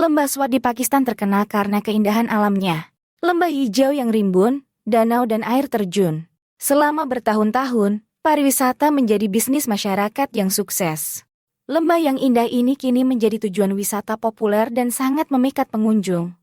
Lembah Swat di Pakistan terkenal karena keindahan alamnya. Lembah hijau yang rimbun, danau dan air terjun. Selama bertahun-tahun, pariwisata menjadi bisnis masyarakat yang sukses. Lembah yang indah ini kini menjadi tujuan wisata populer dan sangat memikat pengunjung.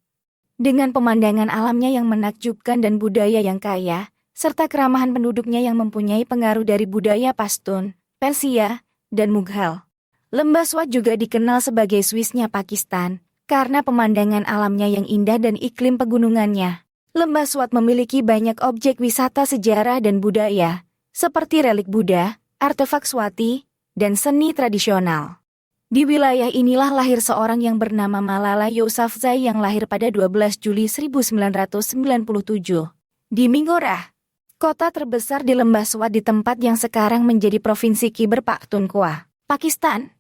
Dengan pemandangan alamnya yang menakjubkan dan budaya yang kaya, serta keramahan penduduknya yang mempunyai pengaruh dari budaya Pashtun, Persia, dan Mughal. Lembah Swat juga dikenal sebagai Swissnya Pakistan, karena pemandangan alamnya yang indah dan iklim pegunungannya. Lembah Swat memiliki banyak objek wisata sejarah dan budaya, seperti relik Buddha, artefak Swati, dan seni tradisional. Di wilayah inilah lahir seorang yang bernama Malala Yousafzai yang lahir pada 12 Juli 1997, di Mingorah, kota terbesar di Lembah Swat di tempat yang sekarang menjadi Provinsi Khyber Pakhtunkhwa, Pakistan.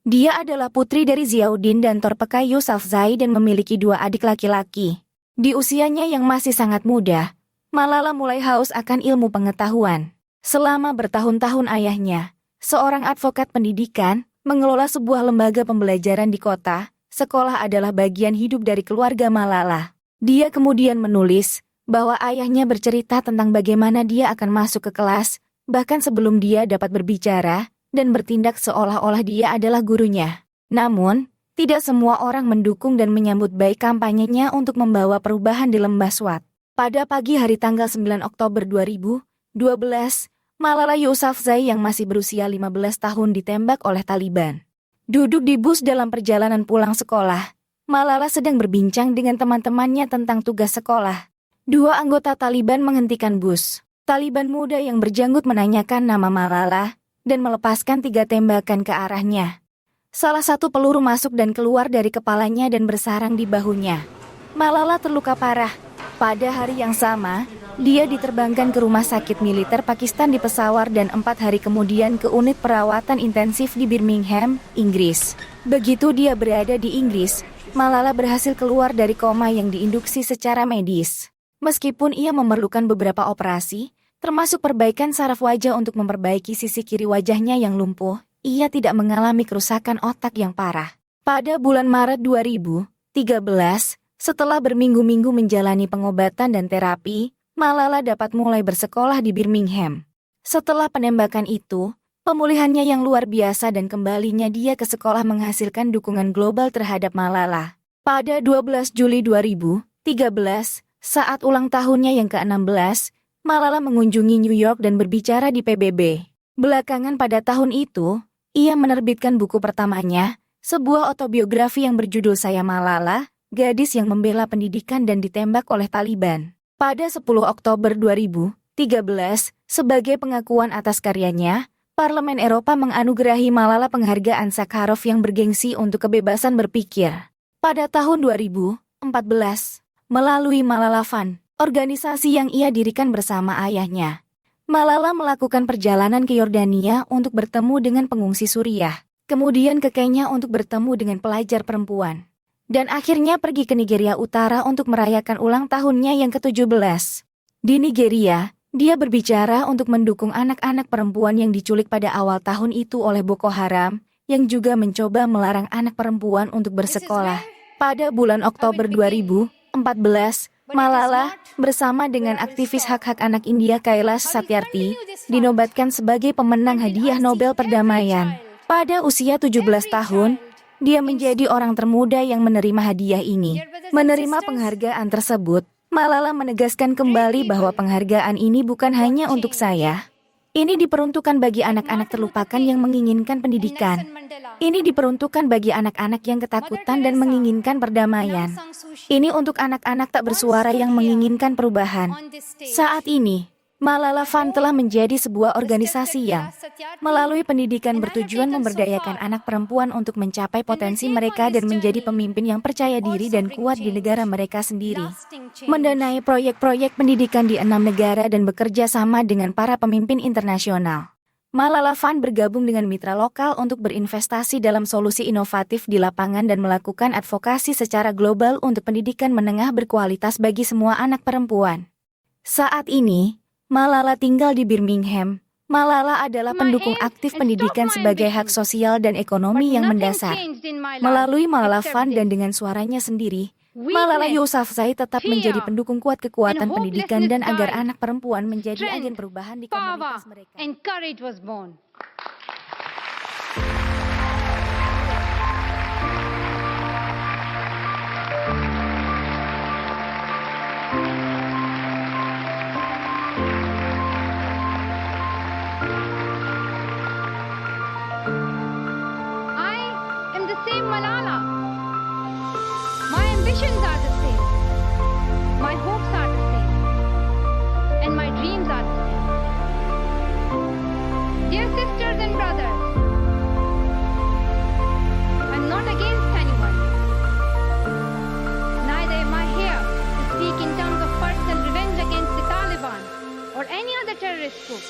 Dia adalah putri dari Ziauddin dan Torpekai Yousafzai dan memiliki 2 adik laki-laki. Di usianya yang masih sangat muda, Malala mulai haus akan ilmu pengetahuan. Selama bertahun-tahun ayahnya, seorang advokat pendidikan, mengelola sebuah lembaga pembelajaran di kota. Sekolah adalah bagian hidup dari keluarga Malala. Dia kemudian menulis bahwa ayahnya bercerita tentang bagaimana dia akan masuk ke kelas, bahkan sebelum dia dapat berbicara, dan bertindak seolah-olah dia adalah gurunya. Namun, tidak semua orang mendukung dan menyambut baik kampanyenya untuk membawa perubahan di Lembah Swat. Pada pagi hari tanggal 9 Oktober 2012, Malala Yousafzai yang masih berusia 15 tahun ditembak oleh Taliban. Duduk di bus dalam perjalanan pulang sekolah, Malala sedang berbincang dengan teman-temannya tentang tugas sekolah. 2 anggota Taliban menghentikan bus. Taliban muda yang berjanggut menanyakan nama Malala, dan melepaskan 3 tembakan ke arahnya. Salah satu peluru masuk dan keluar dari kepalanya dan bersarang di bahunya. Malala terluka parah. Pada hari yang sama, dia diterbangkan ke rumah sakit militer Pakistan di Peshawar dan 4 hari kemudian ke unit perawatan intensif di Birmingham, Inggris. Begitu dia berada di Inggris, Malala berhasil keluar dari koma yang diinduksi secara medis. Meskipun ia memerlukan beberapa operasi, termasuk perbaikan saraf wajah untuk memperbaiki sisi kiri wajahnya yang lumpuh, ia tidak mengalami kerusakan otak yang parah. Pada bulan Maret 2013, setelah berminggu-minggu menjalani pengobatan dan terapi, Malala dapat mulai bersekolah di Birmingham. Setelah penembakan itu, pemulihannya yang luar biasa dan kembalinya dia ke sekolah menghasilkan dukungan global terhadap Malala. Pada 12 Juli 2013, saat ulang tahunnya yang ke-16, Malala mengunjungi New York dan berbicara di PBB. Belakangan pada tahun itu, ia menerbitkan buku pertamanya, sebuah autobiografi yang berjudul Saya Malala, Gadis yang Membela Pendidikan dan Ditembak oleh Taliban. Pada 10 Oktober 2013, sebagai pengakuan atas karyanya, Parlemen Eropa menganugerahi Malala penghargaan Sakharov yang bergengsi untuk kebebasan berpikir. Pada tahun 2014, melalui Malala Fund, organisasi yang ia dirikan bersama ayahnya, Malala melakukan perjalanan ke Yordania untuk bertemu dengan pengungsi Suriah, kemudian ke Kenya untuk bertemu dengan pelajar perempuan, dan akhirnya pergi ke Nigeria Utara untuk merayakan ulang tahunnya yang ke-17. Di Nigeria, dia berbicara untuk mendukung anak-anak perempuan yang diculik pada awal tahun itu oleh Boko Haram, yang juga mencoba melarang anak perempuan untuk bersekolah. Pada bulan Oktober 2014, Malala, bersama dengan aktivis hak-hak anak India Kailash Satyarthi, dinobatkan sebagai pemenang hadiah Nobel Perdamaian. Pada usia 17 tahun, dia menjadi orang termuda yang menerima hadiah ini. Menerima penghargaan tersebut, Malala menegaskan kembali bahwa penghargaan ini bukan hanya untuk saya. Ini diperuntukkan bagi anak-anak terlupakan yang menginginkan pendidikan. Ini diperuntukkan bagi anak-anak yang ketakutan dan menginginkan perdamaian. Ini untuk anak-anak tak bersuara yang menginginkan perubahan. Saat ini, Malala Fund telah menjadi sebuah organisasi yang, melalui pendidikan bertujuan memberdayakan anak perempuan untuk mencapai potensi mereka dan menjadi pemimpin yang percaya diri dan kuat di negara mereka sendiri. Mendanai proyek-proyek pendidikan di 6 negara dan bekerja sama dengan para pemimpin internasional. Malala Fund bergabung dengan mitra lokal untuk berinvestasi dalam solusi inovatif di lapangan dan melakukan advokasi secara global untuk pendidikan menengah berkualitas bagi semua anak perempuan. Saat ini, Malala tinggal di Birmingham, Malala adalah pendukung aktif pendidikan sebagai hak sosial dan ekonomi yang mendasar. Melalui Malala Fund dan dengan suaranya sendiri, Malala Yousafzai tetap menjadi pendukung kuat kekuatan pendidikan dan agar anak perempuan menjadi agen perubahan di komunitas mereka. And courage was born. I am the same Malala. My ambitions are the same. My hopes are the same. And my dreams are the same. Dear sisters and brothers, I'm not against anyone. Neither am I here to speak in terms of personal revenge against the Taliban or any other terrorist group.